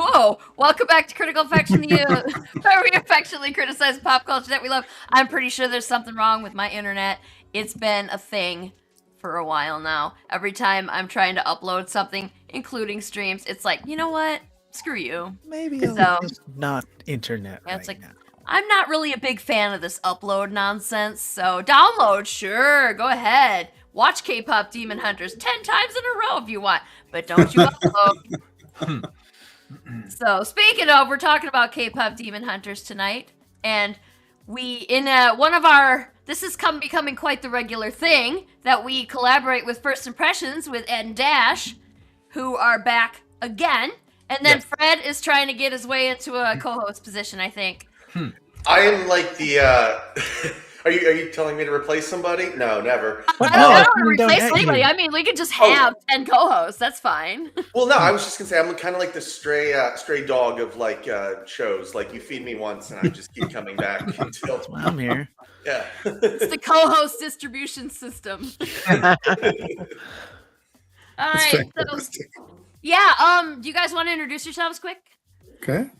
Whoa! Welcome back to Critical Affection, where we affectionately criticize pop culture that we love. I'm pretty sure there's something wrong with my internet. It's been a thing for a while now. Every time I'm trying to upload something, including streams, it's like, you know what? Screw you. Maybe So- it's not internet Yeah, it's right like- now. I'm not really a big fan of this upload nonsense, so download, sure, go ahead. Watch K-Pop Demon Hunters 10 times in a row if you want, but don't you upload. So, speaking of, we're talking about K-Pop Demon Hunters tonight, and we, in one of our, this is becoming quite the regular thing, that we collaborate with First Impressions with Ed and Dash, who are back again, and then Fred is trying to get his way into a co-host position, I think. I am like the. Are you telling me to replace somebody? No, never. I don't want to don't replace at anybody. you. I mean, we could just have 10 co-hosts. That's fine. Well, no, I was just gonna say I'm kind of like the stray dog of like shows. Like you feed me once, and I just keep coming back until I'm here. yeah. It's the co-host distribution system. All right. So, yeah. Do you guys want to introduce yourselves quick? Okay.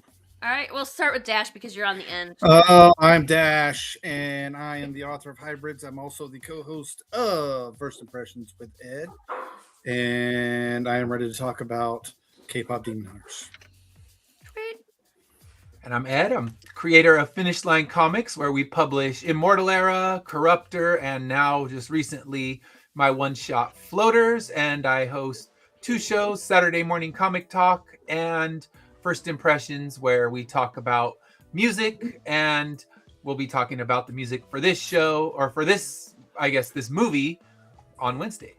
All right. We'll start with Dash because you're on the end. I'm Dash, and I am the author of Hybrids. I'm also the co-host of First Impressions with Ed, and I am ready to talk about K-Pop Demon Hunters. Great. And I'm Ed. I'm creator of Finish Line Comics, where we publish Immortal Era, Corruptor, and now just recently my one-shot Floaters. And I host 2 shows, Saturday Morning Comic Talk and First Impressions, where we talk about music, and we'll be talking about the music for this show, or for this, I guess, this movie on Wednesday.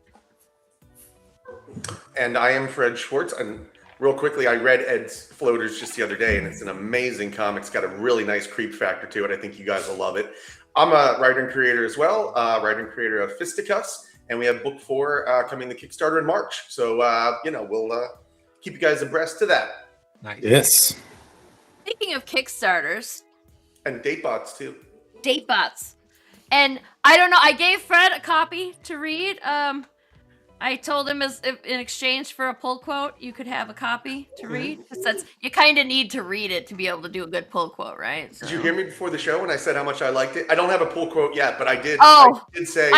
And I am Fred Schwartz. And real quickly, I read Ed's Floaters just the other day, and it's an amazing comic. It's got a really nice creep factor to it. I think you guys will love it. I'm a writer and creator as well, writer and creator of Fisticuffs, and we have book 4 coming to Kickstarter in March. So, we'll keep you guys abreast to that. Nice. Yes. Speaking of Kickstarters, And Datebots, too. Datebots. And I don't know, I gave Fred a copy to read. I told him if in exchange for a pull quote, you could have a copy to read. Since you kind of need to read it to be able to do a good pull quote, right? So. Did you hear me before the show when I said how much I liked it? I don't have a pull quote yet, but I did. Oh. I did say.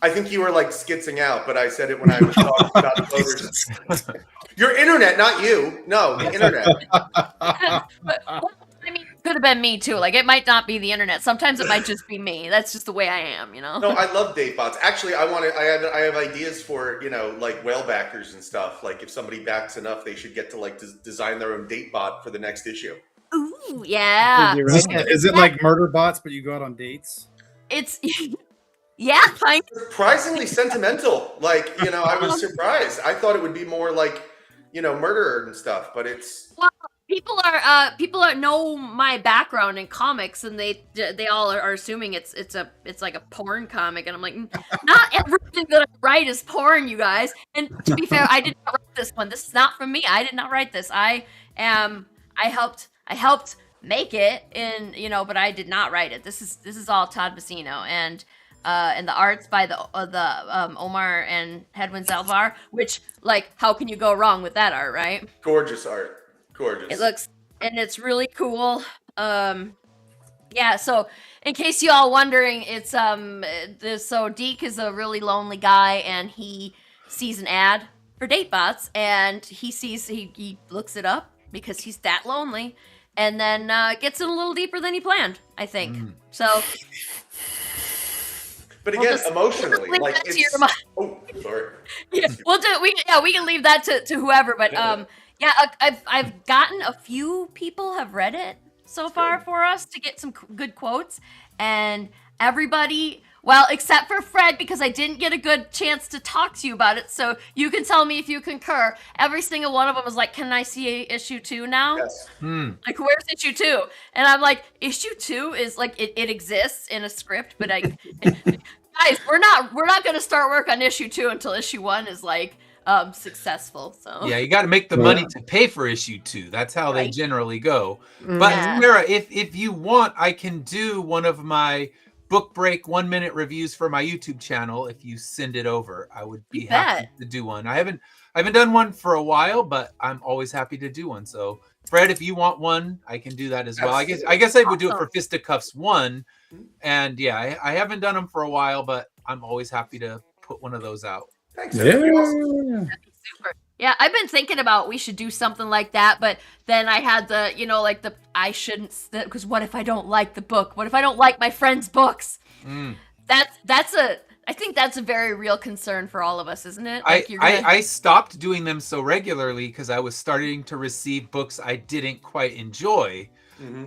I think you were like skitzing out, but I said it when I was talking about the Floaters. Your internet, not you. No, the internet. But, I mean, it could have been me too. Like, it might not be the internet. Sometimes it might just be me. That's just the way I am, you know? No, I love Datebots. Actually, I have ideas for, like whale backers and stuff. Like if somebody backs enough, they should get to like design their own Datebot for the next issue. Ooh, yeah. Is it like murder bots, but you go out on dates? It's, yeah, kind of. Surprisingly sentimental. Like, I was surprised. I thought it would be more like, murder and stuff, but it's... Well, people know my background in comics, and they all are assuming it's like a porn comic, and I'm like, not everything that I write is porn, you guys. And to be fair, I did not write this one. This is not from me. I did not write this. I helped make it, but I did not write it. This is all Todd Bassino, and the art's by the Omar and Hedwin Zalvar, which, like, how can you go wrong with that art, right? Gorgeous art. Gorgeous. It looks, and it's really cool. Yeah, so in case you all wondering, it's so Deke is a really lonely guy, and he sees an ad for Datebots, and he looks it up because he's that lonely, and then gets in a little deeper than he planned, I think. So. But again, emotionally, like it's... Oh, sorry. Yeah, we can leave that to whoever. But yeah, I've gotten a few people have read it, so far for us to get some good quotes, and everybody, well, except for Fred, because I didn't get a good chance to talk to you about it, so you can tell me if you concur. Every single one of them was like, "Can I see issue 2 now?" Yes. Like, where's issue 2? And I'm like, issue 2 is like it exists in a script, but guys, we're not gonna start work on issue 2 until issue 1 is like successful. So Yeah, you got to make the money to pay for issue 2. That's how they Right. generally go. But Yeah. Sarah, if you want, I can do one of my book break 1-minute reviews for my YouTube channel. If you send it over, I would be You happy bet. to do one. I haven't done one for a while, but I'm always happy to do one. So Fred, if you want one, I can do that as well. I guess I would do it for Fisticuffs 1. And yeah, I haven't done them for a while, but I'm always happy to put one of those out. Thanks. That'd be awesome. Super. Yeah, I've been thinking about we should do something like that, but then I had the, like the I shouldn't, because what if I don't like the book? What if I don't like my friends' books? I think that's a very real concern for all of us, isn't it? Like I stopped doing them so regularly because I was starting to receive books I didn't quite enjoy.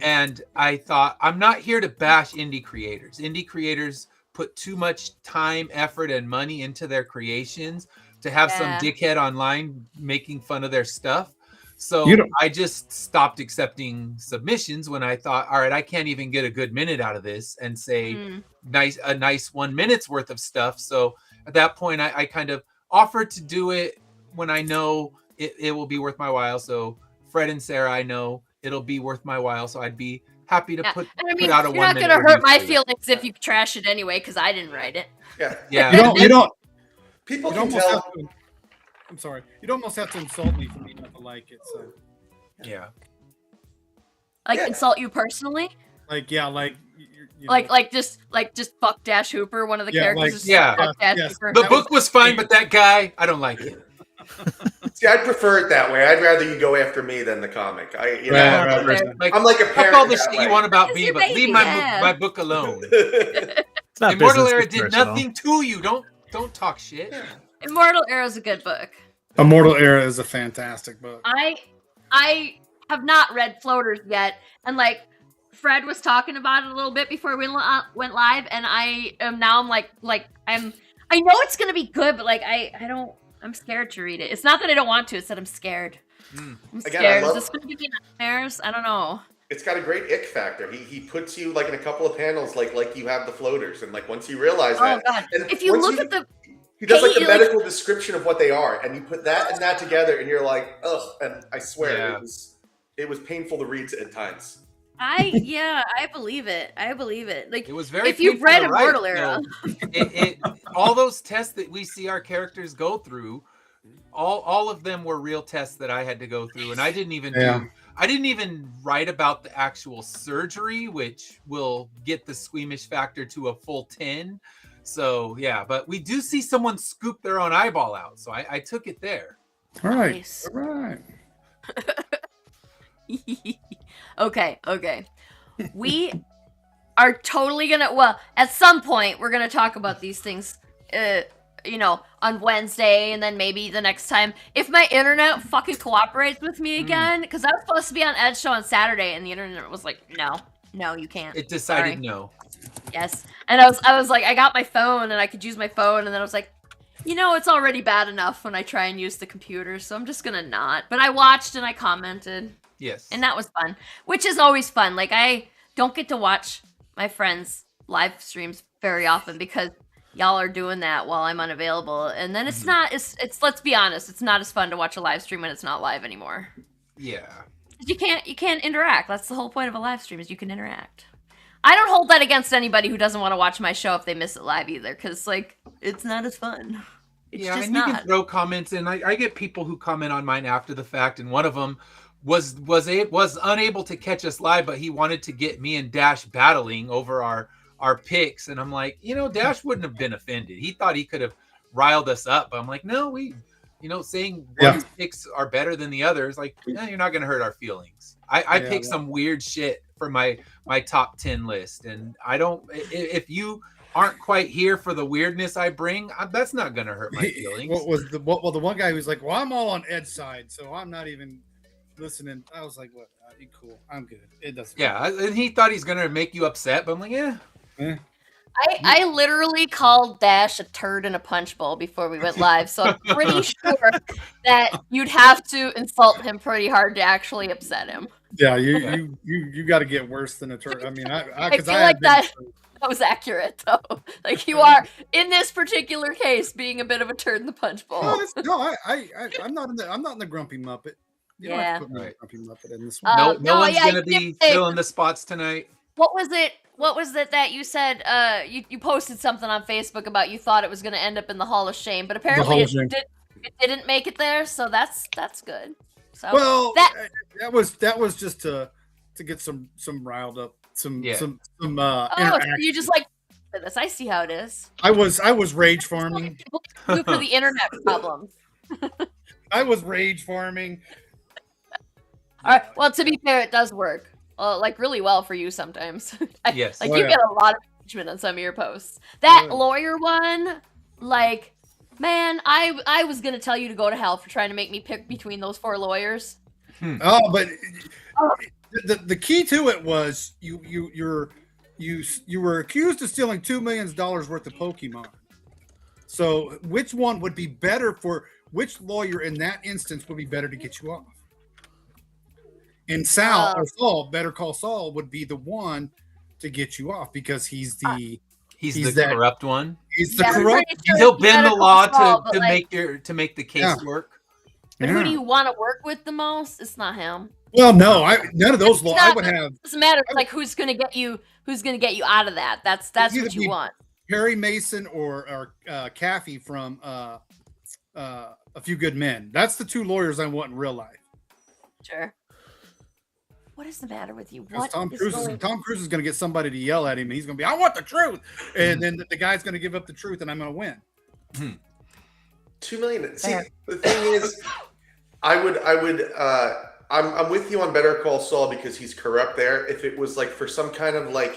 And I thought, I'm not here to bash indie creators. Indie creators put too much time, effort, and money into their creations to have some dickhead online making fun of their stuff. So I just stopped accepting submissions when I thought, all right, I can't even get a good minute out of this and say a nice 1 minute's worth of stuff. So at that point, I kind of offered to do it when I know it will be worth my while. So Fred and Sarah, I know it'll be worth my while. So I'd be happy to put out a 1 minute. You're not going to hurt my feelings if you trash it anyway, because I didn't write it. Yeah. You don't. People You'd can tell. I'm sorry. You'd almost have to insult me for me not to like it. So. Yeah. Insult you personally? Like just fuck Dash Hooper, one of the characters. Fuck Dash Hooper. The book was fine, but that guy, I don't like it. See, I'd prefer it that way. I'd rather you go after me than the comic. I'm like a parent. Fuck all the shit you want about It's me, your but baby, leave my book alone. It's not Immortal business, Era it's did personal. nothing to you. Don't talk shit. Immortal Era is a good book. Immortal Era is a fantastic book. I have not read Floaters yet, and like Fred was talking about it a little bit before we went live, and I know it's gonna be good, but like I'm scared to read it. It's not that I don't want to; it's that I'm scared. I'm scared. Is this gonna give me nightmares? I don't know. It's got a great ick factor. He puts you like in a couple of panels, like you have the floaters, and like once you realize that, God. and If you once look at the he does like the medical description of what they are, and you put that and that together, and you're like, ugh. And I swear it was painful to read at times. I believe it. I believe it. Like It was very. if you've read painful to Immortal write, Era, though. All those tests that we see our characters go through, all of them were real tests that I had to go through, and I didn't even I didn't even write about the actual surgery, which will get the squeamish factor to a full 10. So yeah, but we do see someone scoop their own eyeball out, so I took it there. All right. Nice. All right. Okay. We are totally gonna. Well, at some point, we're gonna talk about these things. On Wednesday, and then maybe the next time, if my internet fucking cooperates with me again, because I was supposed to be on Ed's show on Saturday, and the internet was like, no, you can't. It decided Sorry. no. Yes, and I was like, I got my phone, and I could use my phone, and then I was like, it's already bad enough when I try and use the computer, so I'm just gonna not. But I watched and I commented. Yes. And that was fun, which is always fun. Like, I don't get to watch my friends' live streams very often because y'all are doing that while I'm unavailable. And then it's not, it's let's be honest, it's not as fun to watch a live stream when it's not live anymore. Yeah. You can't interact. That's the whole point of a live stream, is you can interact. I don't hold that against anybody who doesn't want to watch my show if they miss it live either, because, like, it's not as fun. It's just and not. you can throw comments in. I get people who comment on mine after the fact, and one of them was unable to catch us live, but he wanted to get me and Dash battling over our picks, and I'm like, Dash wouldn't have been offended. He thought he could have riled us up, but I'm like, no, saying one's picks are better than the others, like, you're not going to hurt our feelings. I pick some weird shit for my top 10 list, and I don't. If you aren't quite here for the weirdness I bring, that's not going to hurt my feelings. The one guy who's like, well, I'm all on Ed's side, so I'm not even listening, I was like, "What? You cool? I'm good. It doesn't." Yeah, and he thought he's gonna make you upset, but I'm like, yeah. matter." I literally called Dash a turd in a punch bowl before we went live, so I'm pretty sure that you'd have to insult him pretty hard to actually upset him. Yeah, you got to get worse than a turd. I mean, I because feel I like had been. that was accurate, though. Like you are in this particular case being a bit of a turd in the punch bowl. I'm not in the grumpy Muppet. You don't have Yeah. to put me in Right. the grumpy Muppet in this one. No No, one's yeah, gonna you be did say- filling the spots tonight. What was it? What was it that you said? You posted something on Facebook about you thought it was going to end up in the Hall of Shame, but apparently Hall of it, Shame. it didn't make it there. So that's good. So Well, that- that was just to get some riled up, some so interaction. you just like this. I see how it is. I was rage farming. You for the internet problems. I was rage farming. All right. Well, to be fair, it does work. Like really well for you sometimes. Yes. Like Oh, you yeah. get a lot of engagement on some of your posts. That Yeah. lawyer one, like, man, I was gonna tell you to go to hell for trying to make me pick between those 4 lawyers. Oh, but Oh. the key to it was you were accused of stealing $2 million worth of Pokemon. So which one would be better for which lawyer in that instance would be better to get you off? And Saul, Better Call Saul would be the one to get you off because he's the corrupt one. he's the Yeah, I'm corrupt. pretty sure He'll it's bend the Better law Call Saul, but, to like, make the case Yeah. work. But who Yeah. do you want to work with the most? It's not him. Well, no, none of those law. I not- would have It doesn't matter. It's like who's gonna get you out of that. That's either what you be- want. Perry Mason or Caffey from A Few Good Men. That's the 2 lawyers I want in real life. Sure. What is the matter with you? 'Cause What Tom is Cruise going- is going to get somebody to yell at him. And he's going to be, I want the truth. And then the guy's going to give up the truth and I'm going to win. 2 million. See, Fair. the thing is, I'm with you on Better Call Saul because he's corrupt there. If it was like for some kind of like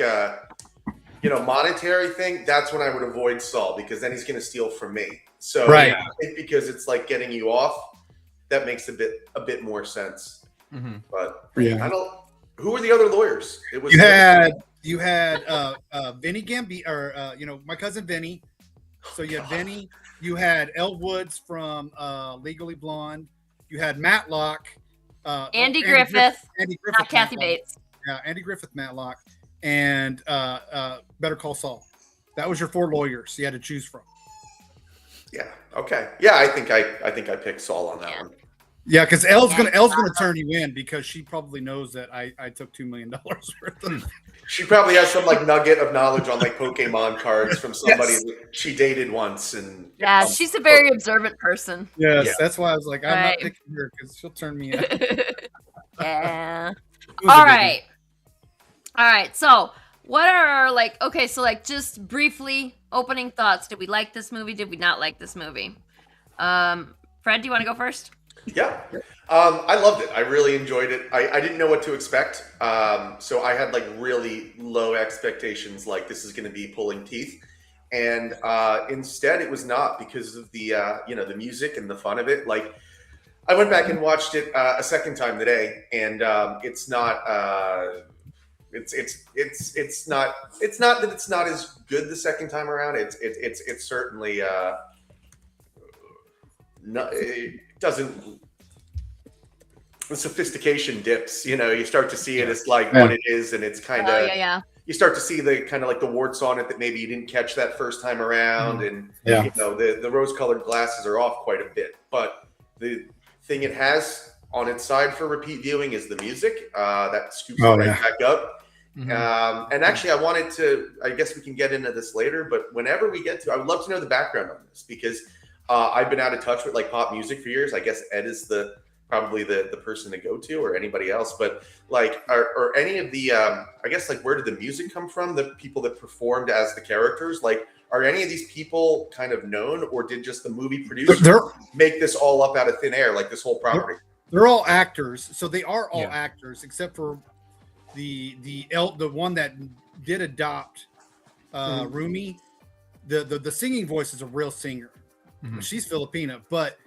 monetary thing, that's when I would avoid Saul because then he's going to steal from me. So Right. I think because it's like getting you off, that makes a bit more sense. Mm-hmm. But Yeah. I don't. Who were the other lawyers? It was You had Vinny Gambi, or my cousin Vinny. So you had Vinny. You had Elle Woods from Legally Blonde. You had Matlock. Andy Griffith, Andy Griffith, not Kathy Matlock. Bates. Yeah, Andy Griffith, Matlock, and Better Call Saul. That was your 4 lawyers you had to choose from. Yeah. Okay. Yeah. I think I picked Saul on that Yeah. one. Yeah, because Elle's gonna turn you in because she probably knows that I took $2 million worth of. She probably has some like nugget of knowledge on like Pokemon cards from somebody Yes. that she dated once, and Yeah, she's a very observant person. Yes, Yeah. that's why I was like, I'm Right. not picking her because she'll turn me in. Yeah. It was a All big right. So, what are our just briefly opening thoughts? Did we like this movie? Did we not like this movie? Fred, do you want to go first? yeah, I loved it. I really enjoyed it. I didn't know what to expect, so I had like really low expectations. Like this is going to be pulling teeth, and instead it was not because of the the music and the fun of it. Like I went back and watched it a second time today, and it's not. It's not that it's not as good the second time around. It's certainly no, it doesn't. The sophistication dips. You start to see it as like what it is, and it's kind of. Yeah. You start to see the kind of like the warts on it that maybe you didn't catch that first time around, and Yeah. the rose-colored glasses are off quite a bit. But the thing it has on its side for repeat viewing is the music that scoops Oh, right yeah. back up. Mhm. And actually, I wanted to. I guess we can get into this later, but whenever we get to, I would love to know the background on this because I've been out of touch with like pop music for years. I guess Ed is probably the person to go to, or anybody else. But like, are any of the I guess like where did the music come from? The people that performed as the characters, like, are any of these people kind of known, or did just the movie producers They're make this all up out of thin air, like this whole property? they're all actors, so they are all Yeah. actors except for the one that did adopt Rumi. The singing voice is a real singer. Mhm. She's Filipina, but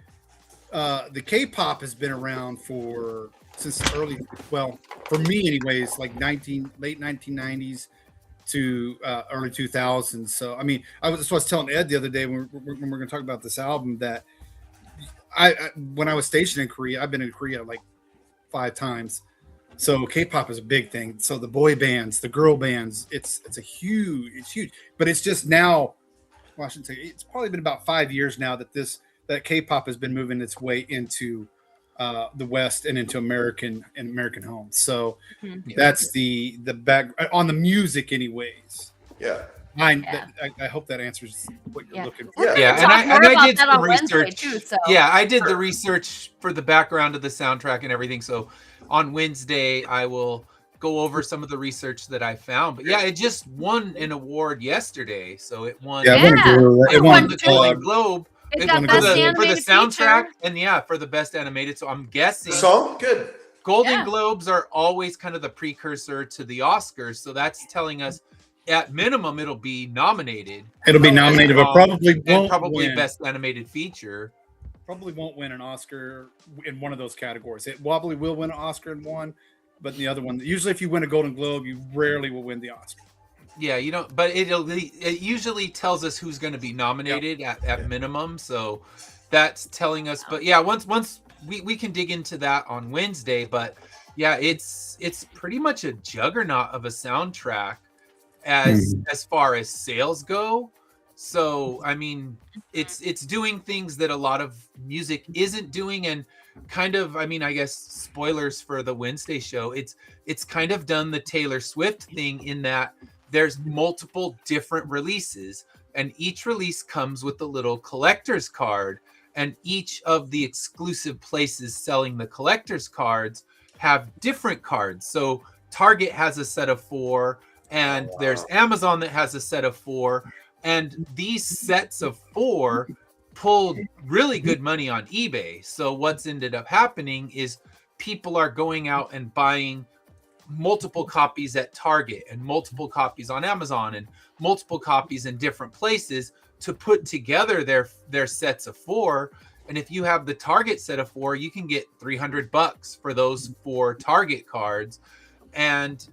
the K-pop has been around for since the well, for me anyways, like late 1990s to early 2000s. So I mean, that's what I was telling Ed the other day when we're going to talk about this album, that I when I was stationed in Korea, I've been in Korea like 5 times. So K-pop is a big thing. So the boy bands, the girl bands, it's huge. But it's just now, well, I shouldn't say, it's probably been about 5 years now that K-pop has been moving its way into the West and into American homes. So that's the back on the music, anyways. Yeah. I hope that answers what you're looking for. Yeah, and I did some research too. So. Yeah, I did the research for the background of the soundtrack and everything. So on Wednesday, I will go over some of the research that I found. But yeah, it just won an award yesterday. So it won. It won the Golden Globe. It got best for the soundtrack feature. and for the best animated. So I'm guessing the song good. Golden Globes are always kind of the precursor to the Oscars. So that's telling us at minimum it'll be nominated. It'll be nominated, but probably won't win. Best animated feature. Probably won't win an Oscar in one of those categories. It probably will win an Oscar in one, but in the other one, usually if you win a Golden Globe, you rarely will win the Oscar. Yeah, you know, but it usually tells us who's going to be nominated at minimum. So that's telling us. But yeah, once we can dig into that on Wednesday. But yeah, it's pretty much a juggernaut of a soundtrack as far as sales go. So I mean, it's doing things that a lot of music isn't doing, and kind of, I mean, I guess spoilers for the Wednesday show, it's kind of done the Taylor Swift thing in that there's multiple different releases, and each release comes with a little collector's card, and each of the exclusive places selling the collector's cards have different cards. So Target has a set of 4, and there's Amazon that has a set of 4, and these sets of 4 pulled really good money on eBay. So what's ended up happening is people are going out and buying multiple copies at Target and multiple copies on Amazon and multiple copies in different places to put together their sets of 4. And if you have the Target set of 4, you can get $300 for those 4 Target cards. And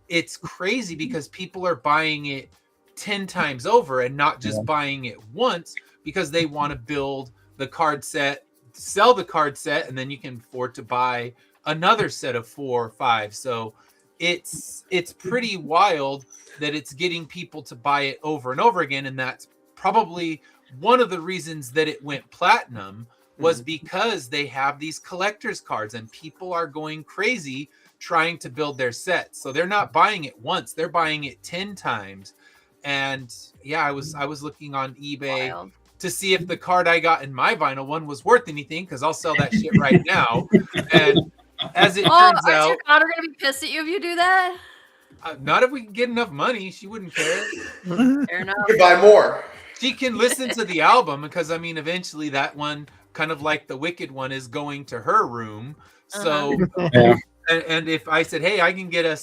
it's crazy because people are buying it 10 times over and not just buying it once, because they want to build the card set, sell the card set, and then you can afford to buy another set of 4 or 5. So it's pretty wild that it's getting people to buy it over and over again. And that's probably one of the reasons that it went platinum, was because they have these collector's cards and people are going crazy trying to build their sets. So they're not buying it once, they're buying it 10 times. And yeah, I was looking on eBay to see if the card I got in my vinyl one was worth anything, because I'll sell that shit right now. And as it turns out, your daughter gonna be pissed at you if you do that? Not if we can get enough money. She wouldn't care. Fair enough. You could buy more. She can listen to the album, because I mean, eventually that one, kind of like the Wicked one, is going to her room. So, and if I said, hey, I can get us